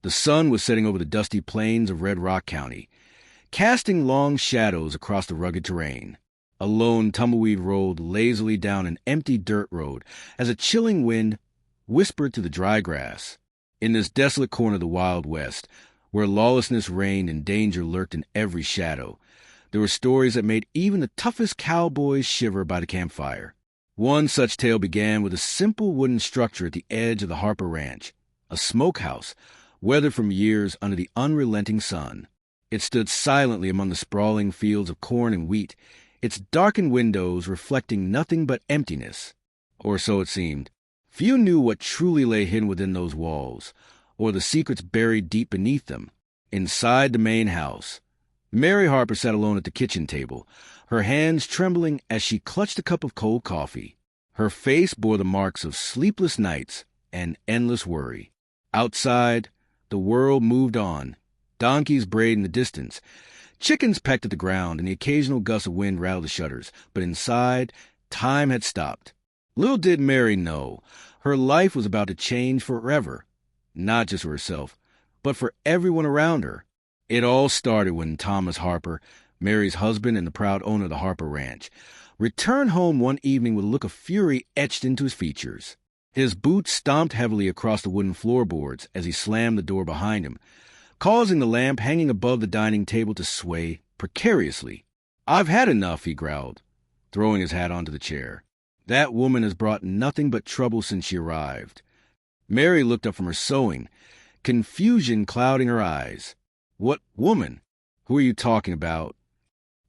The sun was setting over the dusty plains of Red Rock County, casting long shadows across the rugged terrain. A lone tumbleweed rolled lazily down an empty dirt road as a chilling wind whispered through the dry grass. In this desolate corner of the Wild West, where lawlessness reigned and danger lurked in every shadow, there were stories that made even the toughest cowboys shiver by the campfire. One such tale began with a simple wooden structure at the edge of the Harper Ranch, a smokehouse, weathered from years under the unrelenting sun. It stood silently among the sprawling fields of corn and wheat, its darkened windows reflecting nothing but emptiness. Or so it seemed. Few knew what truly lay hidden within those walls, or the secrets buried deep beneath them. Inside the main house, Mary Harper sat alone at the kitchen table, her hands trembling as she clutched a cup of cold coffee. Her face bore the marks of sleepless nights and endless worry. Outside, the world moved on. Donkeys brayed in the distance. Chickens pecked at the ground, and the occasional gust of wind rattled the shutters. But inside, time had stopped. Little did Mary know, her life was about to change forever. Not just for herself, but for everyone around her. It all started when Thomas Harper, Mary's husband and the proud owner of the Harper Ranch, returned home one evening with a look of fury etched into his features. His boots stomped heavily across the wooden floorboards as he slammed the door behind him, causing the lamp hanging above the dining table to sway precariously. "I've had enough," he growled, throwing his hat onto the chair. "That woman has brought nothing but trouble since she arrived." Mary looked up from her sewing, confusion clouding her eyes. "What woman? Who are you talking about?"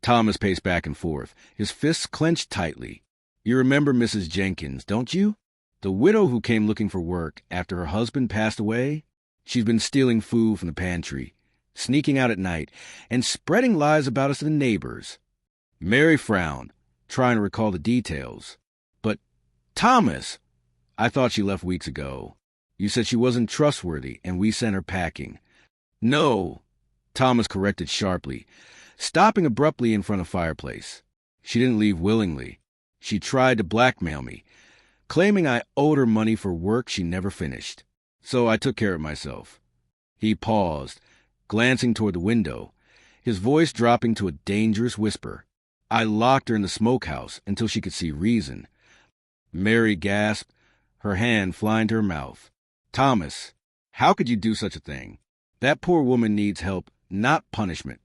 Thomas paced back and forth, his fists clenched tightly. "You remember Mrs. Jenkins, don't you? The widow who came looking for work after her husband passed away? She's been stealing food from the pantry, sneaking out at night, and spreading lies about us to the neighbors." Mary frowned, trying to recall the details. "But, Thomas, I thought she left weeks ago. You said she wasn't trustworthy, and we sent her packing." "No," Thomas corrected sharply, stopping abruptly in front of the fireplace. "She didn't leave willingly. She tried to blackmail me, claiming I owed her money for work she never finished. So I took care of myself." He paused, glancing toward the window, his voice dropping to a dangerous whisper. "I locked her in the smokehouse until she could see reason." Mary gasped, her hand flying to her mouth. "Thomas, how could you do such a thing? That poor woman needs help, not punishment."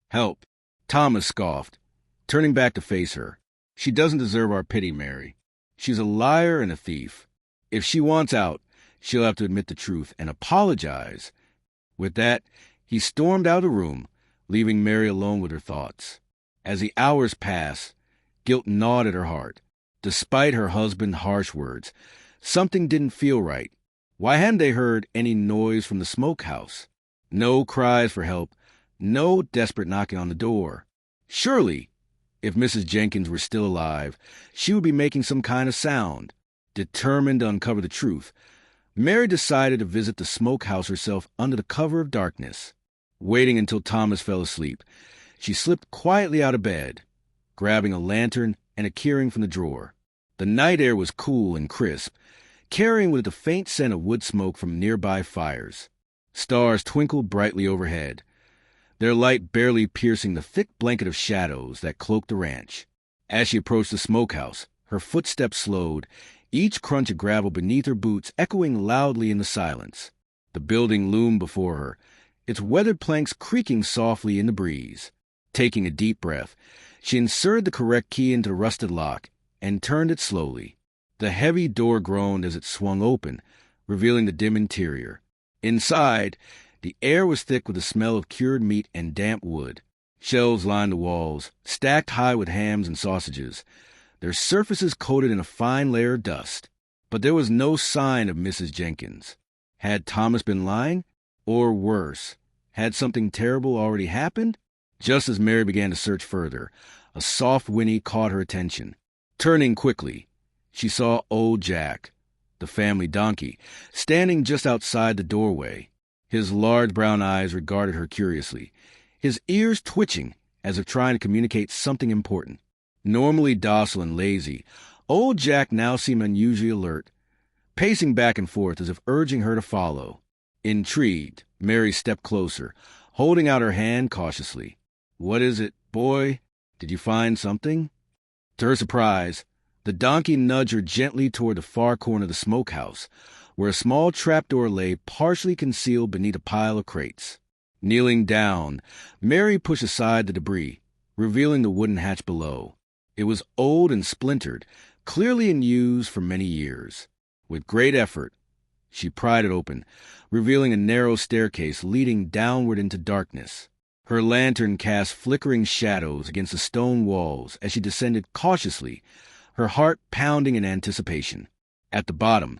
"Help," Thomas scoffed, turning back to face her. "She doesn't deserve our pity, Mary. She's a liar and a thief. If she wants out, she'll have to admit the truth and apologize." With that, he stormed out of the room, leaving Mary alone with her thoughts. As the hours passed, guilt gnawed at her heart. Despite her husband's harsh words, something didn't feel right. Why hadn't they heard any noise from the smokehouse? No cries for help, no desperate knocking on the door. Surely, if Mrs. Jenkins were still alive, she would be making some kind of sound. Determined to uncover the truth, Mary decided to visit the smokehouse herself under the cover of darkness. Waiting until Thomas fell asleep, she slipped quietly out of bed, grabbing a lantern and a keyring from the drawer. The night air was cool and crisp, carrying with it the faint scent of wood smoke from nearby fires. Stars twinkled brightly overhead, their light barely piercing the thick blanket of shadows that cloaked the ranch. As she approached the smokehouse, her footsteps slowed, each crunch of gravel beneath her boots echoing loudly in the silence. The building loomed before her, its weathered planks creaking softly in the breeze. Taking a deep breath, she inserted the correct key into the rusted lock and turned it slowly. The heavy door groaned as it swung open, revealing the dim interior. Inside, the air was thick with the smell of cured meat and damp wood. Shelves lined the walls, stacked high with hams and sausages, their surfaces coated in a fine layer of dust. But there was no sign of Mrs. Jenkins. Had Thomas been lying? Or worse, had something terrible already happened? Just as Mary began to search further, a soft whinny caught her attention. Turning quickly, she saw old Jack, the family donkey, standing just outside the doorway. His large brown eyes regarded her curiously, his ears twitching as if trying to communicate something important. Normally docile and lazy, old Jack now seemed unusually alert, pacing back and forth as if urging her to follow. Intrigued, Mary stepped closer, holding out her hand cautiously. "What is it, boy? Did you find something?" To her surprise, the donkey nudged her gently toward the far corner of the smokehouse, where a small trapdoor lay partially concealed beneath a pile of crates. Kneeling down, Mary pushed aside the debris, revealing the wooden hatch below. It was old and splintered, clearly in use for many years. With great effort, she pried it open, revealing a narrow staircase leading downward into darkness. Her lantern cast flickering shadows against the stone walls as she descended cautiously, her heart pounding in anticipation. At the bottom,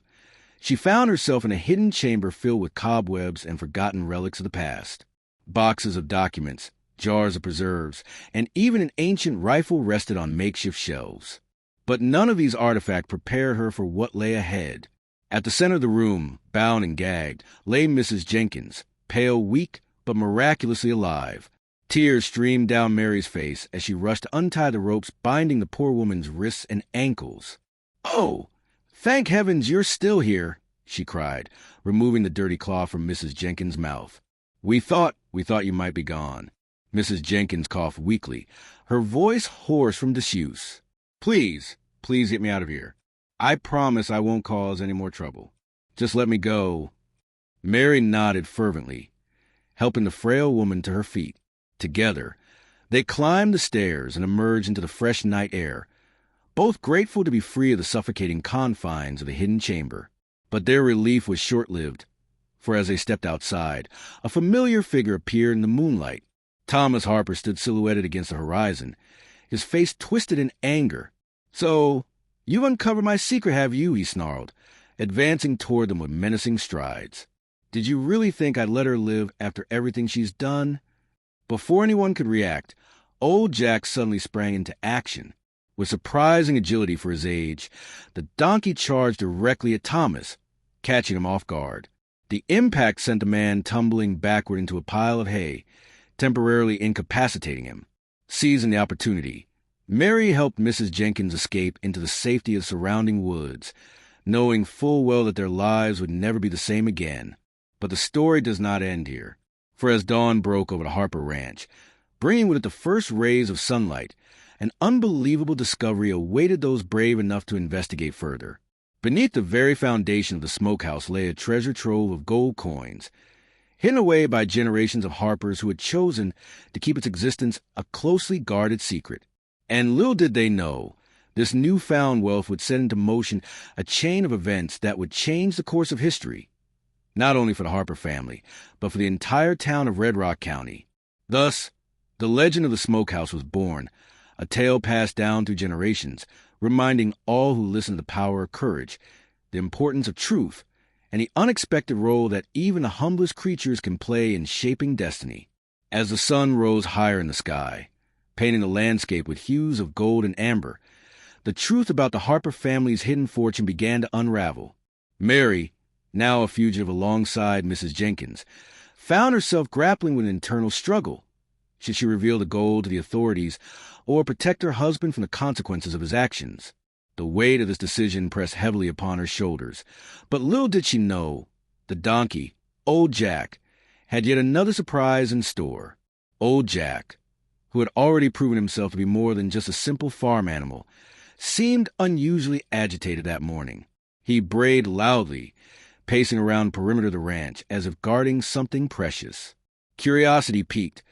she found herself in a hidden chamber filled with cobwebs and forgotten relics of the past. Boxes of documents, jars of preserves, and even an ancient rifle rested on makeshift shelves. But none of these artifacts prepared her for what lay ahead. At the center of the room, bound and gagged, lay Mrs. Jenkins, pale, weak, but miraculously alive. Tears streamed down Mary's face as she rushed to untie the ropes binding the poor woman's wrists and ankles. "Oh, thank heavens you're still here," she cried, removing the dirty cloth from Mrs. Jenkins' mouth. We thought you might be gone." Mrs. Jenkins coughed weakly, her voice hoarse from disuse. Please get me out of here. I promise I won't cause any more trouble. Just let me go." Mary nodded fervently, helping the frail woman to her feet. Together, they climbed the stairs and emerged into the fresh night air, both grateful to be free of the suffocating confines of the hidden chamber. But their relief was short-lived, for as they stepped outside, a familiar figure appeared in the moonlight. Thomas Harper stood silhouetted against the horizon, his face twisted in anger. "So, you've uncovered my secret, have you?" he snarled, advancing toward them with menacing strides. "Did you really think I'd let her live after everything she's done?" Before anyone could react, old Jack suddenly sprang into action. With surprising agility for his age, the donkey charged directly at Thomas, catching him off guard. The impact sent the man tumbling backward into a pile of hay, temporarily incapacitating him. Seizing the opportunity, Mary helped Mrs. Jenkins escape into the safety of surrounding woods, knowing full well that their lives would never be the same again. But the story does not end here, for as dawn broke over the Harper Ranch, bringing with it the first rays of sunlight, an unbelievable discovery awaited those brave enough to investigate further. Beneath the very foundation of the smokehouse lay a treasure trove of gold coins, hidden away by generations of Harpers who had chosen to keep its existence a closely guarded secret. And little did they know, this newfound wealth would set into motion a chain of events that would change the course of history, not only for the Harper family, but for the entire town of Red Rock County. Thus, the legend of the Smokehouse was born, a tale passed down through generations, reminding all who listen to the power of courage, the importance of truth, and the unexpected role that even the humblest creatures can play in shaping destiny. As the sun rose higher in the sky, painting the landscape with hues of gold and amber, the truth about the Harper family's hidden fortune began to unravel. Mary, now a fugitive alongside Mrs. Jenkins, found herself grappling with an internal struggle. Should she reveal the gold to the authorities or protect her husband from the consequences of his actions? The weight of this decision pressed heavily upon her shoulders, but little did she know, the donkey, old Jack, had yet another surprise in store. Old Jack, who had already proven himself to be more than just a simple farm animal, seemed unusually agitated that morning. He brayed loudly, pacing around the perimeter of the ranch as if guarding something precious. Curiosity piqued.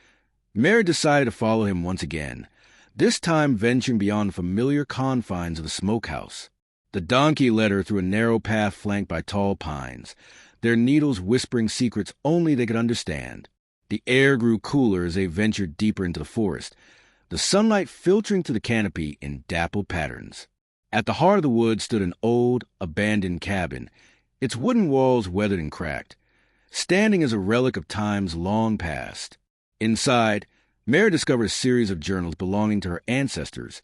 Mary decided to follow him once again, this time venturing beyond the familiar confines of the smokehouse. The donkey led her through a narrow path flanked by tall pines, their needles whispering secrets only they could understand. The air grew cooler as they ventured deeper into the forest, the sunlight filtering through the canopy in dappled patterns. At the heart of the woods stood an old, abandoned cabin, its wooden walls weathered and cracked, standing as a relic of times long past. Inside, Mary discovered a series of journals belonging to her ancestors,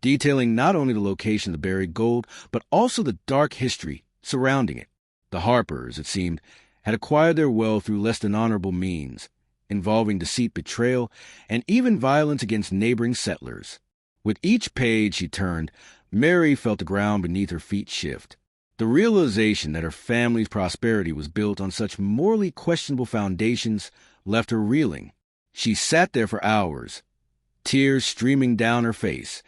detailing not only the location of the buried gold, but also the dark history surrounding it. The Harpers, it seemed, had acquired their wealth through less than honorable means, involving deceit, betrayal, and even violence against neighboring settlers. With each page she turned, Mary felt the ground beneath her feet shift. The The realization that her family's prosperity was built on such morally questionable foundations left her reeling. She sat there for hours, tears streaming down her face,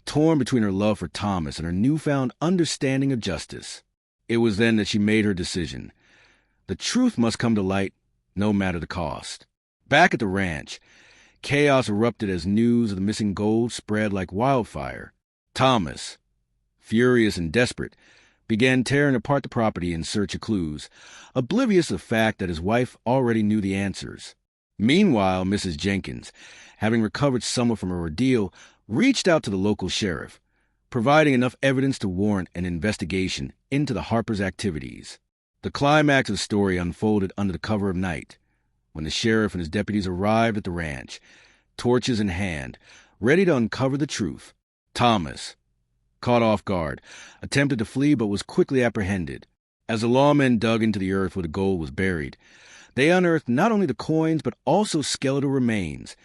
torn between her love for Thomas and her newfound understanding of justice. It was then that she made her decision. The truth must come to light, no matter the cost. Back at the ranch, chaos erupted as news of the missing gold spread like wildfire. Thomas, furious and desperate, began tearing apart the property in search of clues, oblivious of the fact that his wife already knew the answers. Meanwhile, Mrs. Jenkins, having recovered somewhat from her ordeal, reached out to the local sheriff, providing enough evidence to warrant an investigation into the Harpers' activities. The climax of the story unfolded under the cover of night, when the sheriff and his deputies arrived at the ranch, torches in hand, ready to uncover the truth. Thomas, caught off guard, attempted to flee but was quickly apprehended. As the lawmen dug into the earth where the gold was buried, they unearthed not only the coins but also skeletal remains,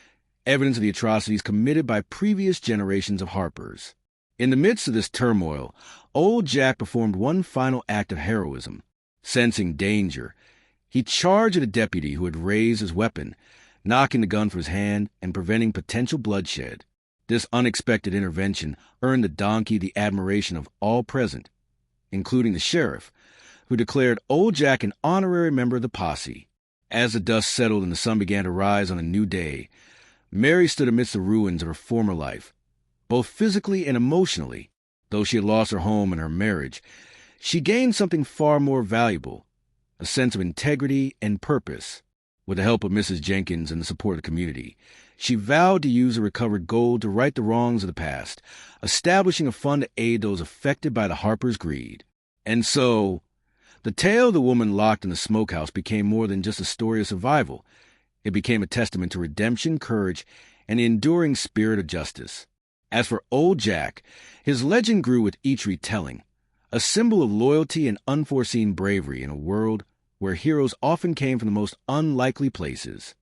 evidence of the atrocities committed by previous generations of Harpers. In the midst of this turmoil, old Jack performed one final act of heroism. Sensing danger, he charged at a deputy who had raised his weapon, knocking the gun from his hand and preventing potential bloodshed. This unexpected intervention earned the donkey the admiration of all present, including the sheriff, who declared old Jack an honorary member of the posse. As the dust settled and the sun began to rise on a new day, Mary stood amidst the ruins of her former life. Both physically and emotionally, though she had lost her home and her marriage, she gained something far more valuable, a sense of integrity and purpose. With the help of Mrs. Jenkins and the support of the community, she vowed to use the recovered gold to right the wrongs of the past, establishing a fund to aid those affected by the Harpers' greed. And so, the tale of the woman locked in the smokehouse became more than just a story of survival. It became a testament to redemption, courage, and the enduring spirit of justice. As for old Jack, his legend grew with each retelling, a symbol of loyalty and unforeseen bravery in a world where heroes often came from the most unlikely places.